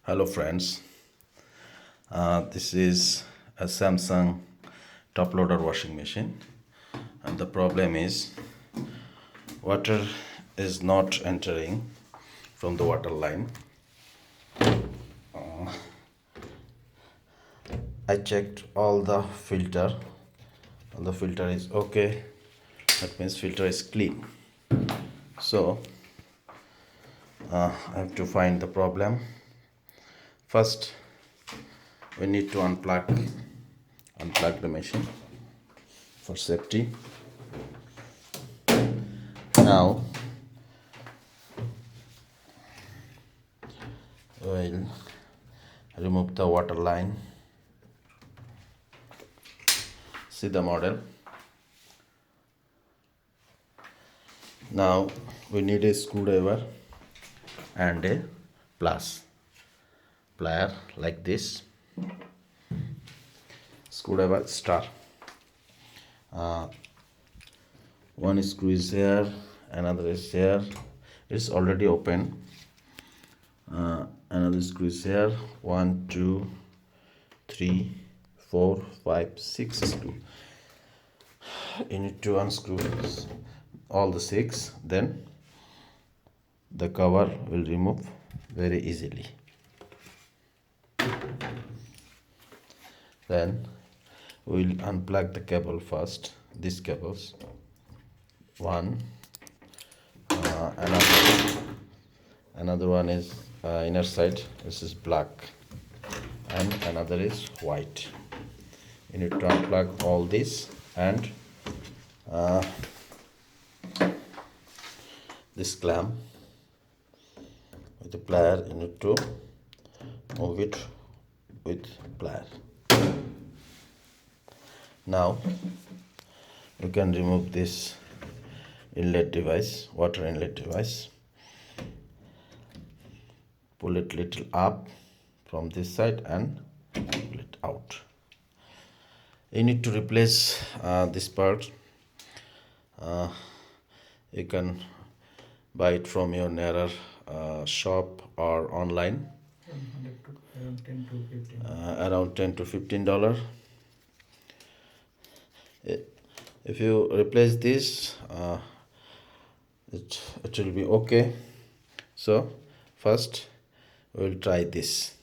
Hello friends, this is a Samsung top loader washing machine, and the problem is water is not entering from the water line. I checked all the filter is okay, that means filter is clean. So I have to find the problem. First we need to unplug the machine for safety. Now we'll remove the water line. See the model. Now we need a screwdriver and a plier like this. Screwdriver star. One screw is here, another is here. It's already open. Another screw is here. 1, 2, 3, 4, 5, 6 screw. You need to unscrew all the 6, then the cover will remove very easily. Then we'll unplug the cable first. These cables, one, another one is inner side, this is black, and another is white. You need to unplug all this, and this clamp with the plier, you need to move it with plier. Now you can remove this inlet device, water inlet device. Pull it little up from this side and pull it out. You need to replace this part. You can buy it from your nearer shop or online. Around $10 to $15. If you replace this, it will be okay. So first we will try this.